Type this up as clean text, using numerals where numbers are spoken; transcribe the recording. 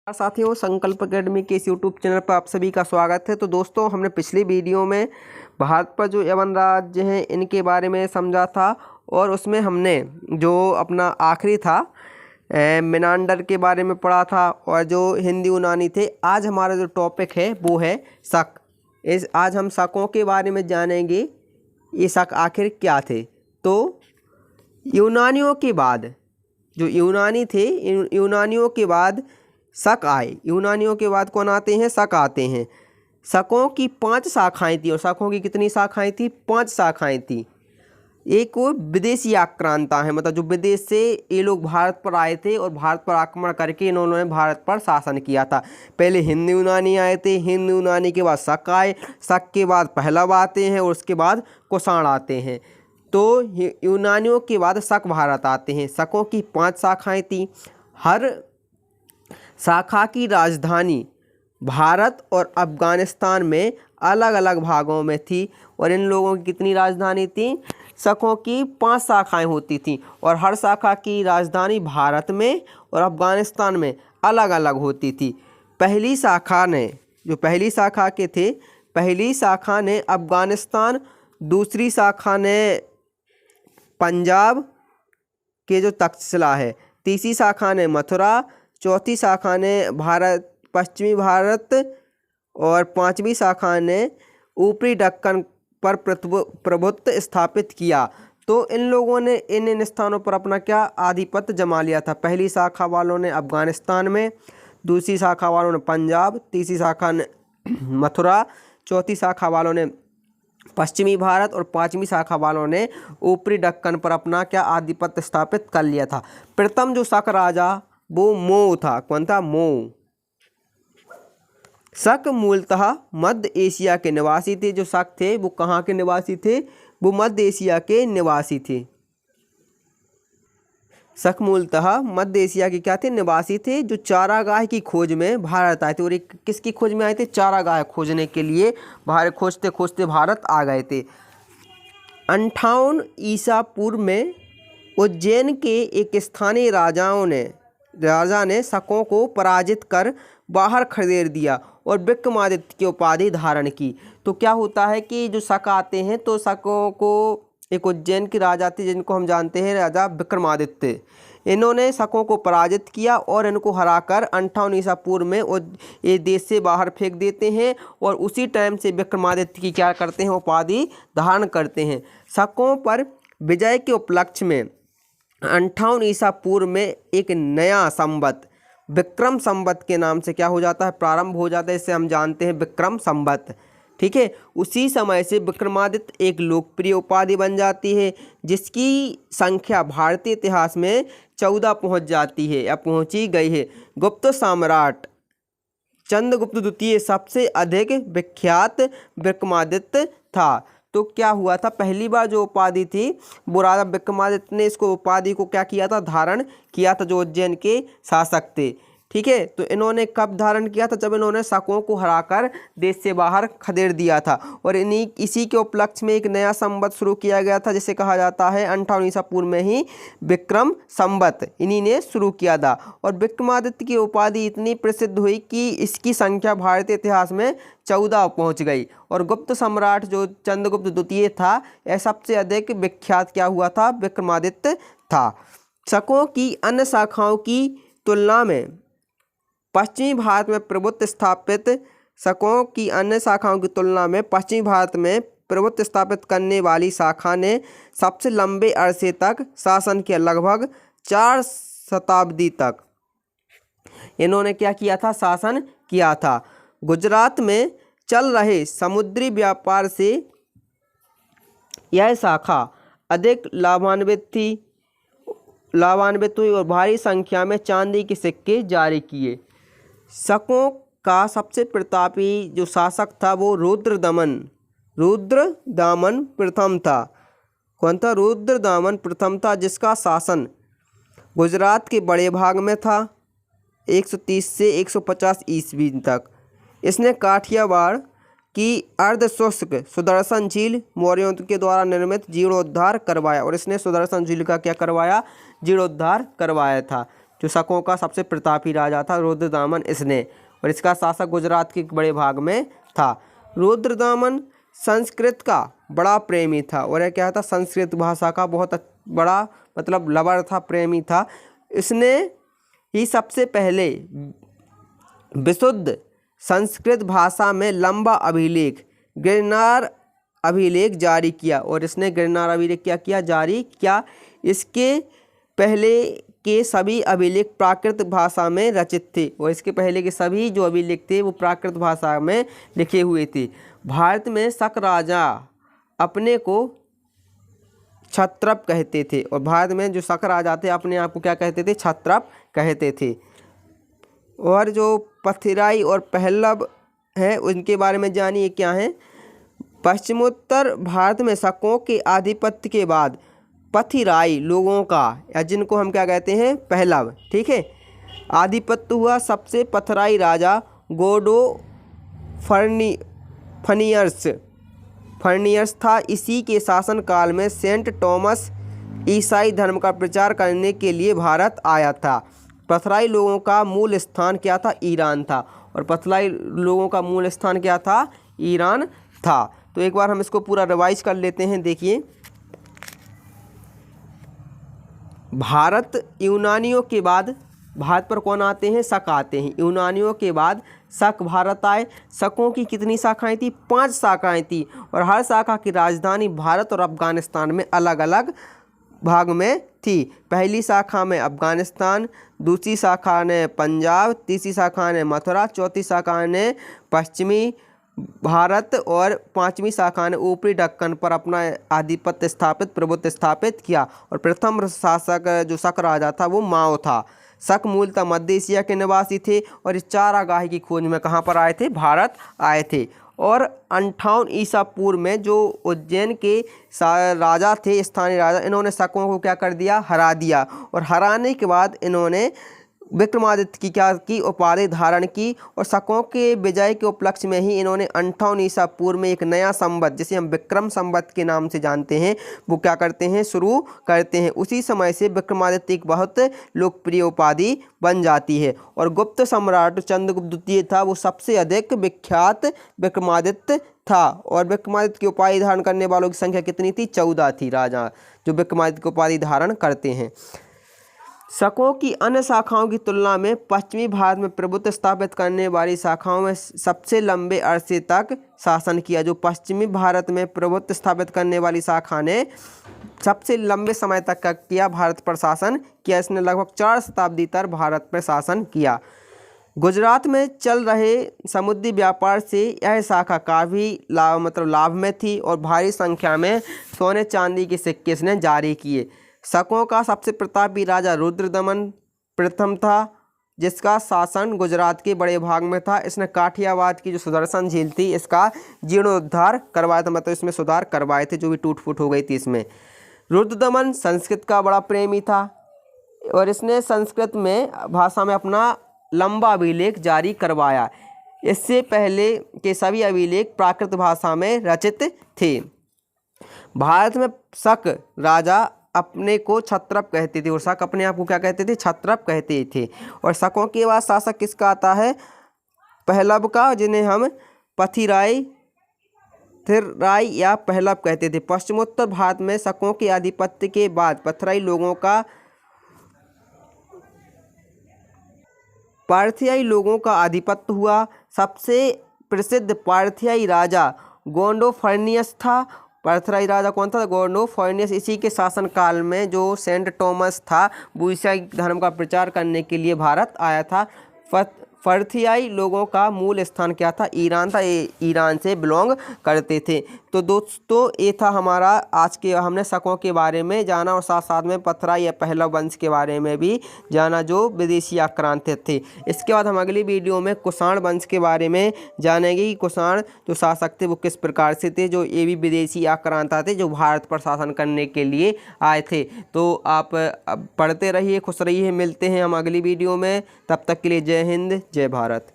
साथियों, संकल्प एकेडमी के इस यूट्यूब चैनल पर आप सभी का स्वागत है। तो दोस्तों, हमने पिछली वीडियो में भारत पर जो यवन राज्य हैं इनके बारे में समझा था और उसमें हमने जो अपना आखिरी था मेनांडर के बारे में पढ़ा था और जो हिंदी यूनानी थे। आज हमारा जो टॉपिक है वो है शक। आज हम शकों के बारे में जानेंगे, ये शक आखिर क्या थे। तो यूनानियों के बाद जो यूनानी थे, यूनानियों के बाद शक आए। यूनानियों के बाद कौन आते हैं? शक आते हैं। शकों की 5 शाखाएं थी और शकों की कितनी शाखाएं थी? 5 शाखाएं थी। एक वो विदेशी आक्रांता है, मतलब जो विदेश से ये लोग भारत पर आए थे और भारत पर आक्रमण करके इन्होंने भारत पर शासन किया था। पहले हिंद यूनानी आए थे, हिंद यूनानी के बाद शक आए, शक के बाद पहलव आते हैं और उसके बाद कुषाण आते हैं। तो यूनानियों के बाद शक भारत आते हैं। शकों की 5 शाखाएं थी। हर शाखा की राजधानी भारत और अफ़गानिस्तान में अलग अलग भागों में थी। और इन लोगों की कितनी राजधानी थी? शकों की 5 शाखाएं होती थी और हर शाखा की राजधानी भारत में और अफ़गानिस्तान में अलग अलग होती थी। पहली शाखा ने, जो पहली शाखा के थे, पहली शाखा ने अफ़गानिस्तान, दूसरी शाखा ने पंजाब के जो तक्षशिला है, तीसरी शाखा ने मथुरा, चौथी शाखा ने भारत, पश्चिमी भारत और 5वीं शाखा ने ऊपरी दक्कन पर प्रभुत्व स्थापित किया। तो इन लोगों ने इन स्थानों पर अपना क्या आधिपत्य जमा लिया था। पहली शाखा वालों ने अफ़गानिस्तान में, दूसरी शाखा वालों ने पंजाब, तीसरी शाखा ने मथुरा, चौथी शाखा वालों ने पश्चिमी भारत और 5वीं शाखा वालों ने ऊपरी दक्कन पर अपना क्या आधिपत्य स्थापित कर लिया था। प्रथम जो शक राजा वो मोव था। कौन था? मोव। शक मूलतः मध्य एशिया के निवासी थे। जो शक थे वो कहाँ के निवासी थे? वो मध्य एशिया के निवासी थे। शक मूलतः मध्य एशिया के क्या थे? निवासी थे, जो चारागाह की खोज में भारत आए थे। और एक किसकी खोज में आए थे? चारागाह खोजने के लिए भारत खोजते खोजते भारत आ गए थे। 58 ईसा पूर्व में उज्जैन के एक स्थानीय राजा ने शकों को पराजित कर बाहर खदेड़ दिया और विक्रमादित्य की उपाधि धारण की। तो क्या होता है कि जो शक आते हैं, तो शकों को, एक उज्जैन के राजा थे जिनको हम जानते हैं राजा विक्रमादित्य, इन्होंने शकों को पराजित किया और इनको हराकर 58 ईसा पूर्व में ये देश से बाहर फेंक देते हैं और उसी टाइम से विक्रमादित्य की क्या करते हैं? उपाधि धारण करते हैं। शकों पर विजय के उपलक्ष्य में 58 ईसा पूर्व में एक नया संवत विक्रम संवत के नाम से क्या हो जाता है? प्रारंभ हो जाता है। इससे हम जानते हैं विक्रम संवत। ठीक है। उसी समय से विक्रमादित्य एक लोकप्रिय उपाधि बन जाती है, जिसकी संख्या भारतीय इतिहास में 14 पहुंच जाती है या पहुंची गई है। गुप्त सम्राट चंद्रगुप्त द्वितीय सबसे अधिक विख्यात विक्रमादित्य था। तो क्या हुआ था? पहली बार जो उपाधि थी वो राजा विक्रमादित्य ने इसको उपाधि को क्या किया था? धारण किया था, जो उज्जैन के शासक थे। ठीक है। तो इन्होंने कब धारण किया था? जब इन्होंने शकों को हराकर देश से बाहर खदेड़ दिया था। और इसी के उपलक्ष्य में एक नया संवत शुरू किया गया था, जिसे कहा जाता है 58 ईसा पूर्व में ही विक्रम संवत इन्हीं ने शुरू किया था। और विक्रमादित्य की उपाधि इतनी प्रसिद्ध हुई कि इसकी संख्या भारतीय इतिहास में 14 पहुंच गई। और गुप्त सम्राट जो चंद्रगुप्त द्वितीय था, यह सबसे अधिक विख्यात क्या हुआ था? विक्रमादित्य था। शकों की अन्य शाखाओं की तुलना में पश्चिमी भारत में प्रभुत्व स्थापित शकों की अन्य शाखाओं की तुलना में पश्चिमी भारत में प्रभुत्व स्थापित करने वाली शाखा ने सबसे लंबे अरसे तक शासन किया। लगभग 4 शताब्दी तक इन्होंने क्या किया था? शासन किया था। गुजरात में चल रहे समुद्री व्यापार से यह शाखा अधिक लाभान्वित हुई और भारी संख्या में चांदी के सिक्के जारी किए। शकों का सबसे प्रतापी जो शासक था वो रुद्रदमन प्रथम था। कौन था? रुद्रदमन प्रथम था, जिसका शासन गुजरात के बड़े भाग में था 130 से 150 ईस्वी तक। इसने काठियावाड़ की अर्धशुष्क सुदर्शन झील मौर्यों के द्वारा निर्मित जीर्णोद्धार करवाया। और इसने सुदर्शन झील का क्या करवाया? जीर्णोद्धार करवाया था। जो शकों का सबसे प्रतापी राजा था रुद्रदमन इसने, और इसका शासक गुजरात के एक बड़े भाग में था। रुद्रदमन संस्कृत का बड़ा प्रेमी था, और यह क्या था, संस्कृत भाषा का बहुत बड़ा मतलब लवर था, प्रेमी था। इसने ही सबसे पहले विशुद्ध संस्कृत भाषा में लंबा अभिलेख गिरनार अभिलेख जारी किया, और इसने गिरनार अभिलेख क्या किया, जारी किया। इसके पहले के सभी अभिलेख प्राकृत भाषा में रचित थे, और इसके पहले के सभी जो अभिलेख थे वो प्राकृत भाषा में लिखे हुए थे। भारत में शक राजा अपने को क्षत्रप कहते थे, और भारत में जो शक राजा थे अपने आप को क्या कहते थे, क्षत्रप कहते थे। और जो पथिराई और पहलव हैं उनके बारे में जानिए क्या है। पश्चिमोत्तर भारत में शकों के आधिपत्य के बाद पथिराई लोगों का, या जिनको हम क्या कहते हैं, पहलव, ठीक है, आधिपत्य हुआ। सबसे पथराई राजा गोडो फर्नियर्स था। इसी के शासनकाल में सेंट टॉमस ईसाई धर्म का प्रचार करने के लिए भारत आया था। पथराई लोगों का मूल स्थान क्या था, ईरान था, और पथराई लोगों का मूल स्थान क्या था, ईरान था। तो एक बार हम इसको पूरा रिवाइज कर लेते हैं। देखिए, भारत यूनानियों के बाद भारत पर कौन आते हैं, शक आते हैं। यूनानियों के बाद शक भारत आए। शकों की कितनी शाखाएं थी, 5 शाखाएं थी, और हर शाखा की राजधानी भारत और अफगानिस्तान में अलग अलग भाग में थी। पहली शाखा में अफगानिस्तान, दूसरी शाखा ने पंजाब, तीसरी शाखा ने मथुरा, चौथी शाखा ने पश्चिमी भारत, और 5वीं शाखा ने ऊपरी दक्कन पर अपना आधिपत्य स्थापित, प्रभुत्व स्थापित किया। और प्रथम शासक जो शक राजा था वो माओ था। शक मूलतः मध्य एशिया के निवासी थे, और इस चारागाह की खोज में कहाँ पर आए थे, भारत आए थे। और 58 ईसा पूर्व में जो उज्जैन के राजा थे, स्थानीय राजा, इन्होंने शकों को क्या कर दिया, हरा दिया। और हराने के बाद इन्होंने विक्रमादित्य की क्या की, उपाधि धारण की। और शकों के विजय के उपलक्ष्य में ही इन्होंने 58 ईसा पूर्व में एक नया संवत, जिसे हम विक्रम संवत के नाम से जानते हैं, वो क्या करते हैं, शुरू करते हैं। उसी समय से विक्रमादित्य एक बहुत लोकप्रिय उपाधि बन जाती है। और गुप्त सम्राट चंद्रगुप्त द्वितीय था, वो सबसे अधिक विख्यात विक्रमादित्य था। और विक्रमादित्य की उपाधि धारण करने वालों की संख्या कितनी थी, 14 थी राजा जो विक्रमादित्य की उपाधि धारण करते हैं। शकों की अन्य शाखाओं की तुलना में पश्चिमी भारत में प्रभुत्व स्थापित करने वाली शाखाओं में सबसे लंबे अरसे तक शासन किया। जो पश्चिमी भारत में प्रभुत्व स्थापित करने वाली शाखा ने सबसे लंबे समय तक का किया, भारत पर शासन किया। इसने लगभग 4 शताब्दी तक भारत पर शासन किया। गुजरात में चल रहे समुद्री व्यापार से यह शाखा काफ़ी लाभ में थी, और भारी संख्या में सोने चांदी के सिक्के इसने जारी किए। शकों का सबसे प्रतापी राजा रुद्रदमन प्रथम था, जिसका शासन गुजरात के बड़े भाग में था। इसने काठियावाड़ की जो सुदर्शन झील थी इसका जीर्णोद्धार करवाया था, मतलब इसमें सुधार करवाए थे जो भी टूट फूट हो गई थी इसमें। रुद्रदमन संस्कृत का बड़ा प्रेमी था, और इसने संस्कृत में भाषा में अपना लंबा अभिलेख जारी करवाया। इससे पहले के सभी अभिलेख प्राकृत भाषा में रचित थे। भारत में शक राजा अपने को क्षत्रप कहते थे, और शक अपने आप को क्या कहते थे, क्षत्रप कहते थे। और शकों के बाद शासक किसका आता है, पहलव का, जिन्हें हम पथिराई, थिराई या पहलव कहते थे। पश्चिमोत्तर भारत में शकों के आधिपत्य के बाद पथराई लोगों का पार्थियाई लोगों का आधिपत्य हुआ। सबसे प्रसिद्ध पार्थियाई राजा गोंडोफर्नियस था। पार्थियाई राजा कौन था, गोंडोफर्नियस। इसी के शासनकाल में जो सेंट टॉमस था वो ईसाई धर्म का प्रचार करने के लिए भारत आया था। पार्थियाई लोगों का मूल स्थान क्या था, ईरान था। ये ईरान से बिलोंग करते थे। तो दोस्तों ये था हमारा आज के, हमने शकों के बारे में जाना, और साथ साथ में पथराई या पहलव वंश के बारे में भी जाना जो विदेशी आक्रांत थे। इसके बाद हम अगली वीडियो में कुषाण वंश के बारे में जानेंगे कि कुषाण जो शासक थे वो किस प्रकार से थे, जो ये भी विदेशी आक्रांत थे जो भारत पर शासन करने के लिए आए थे। तो आप पढ़ते रहिए, खुश रहिए, मिलते हैं हम अगली वीडियो में। तब तक के लिए जय हिंद, जय भारत।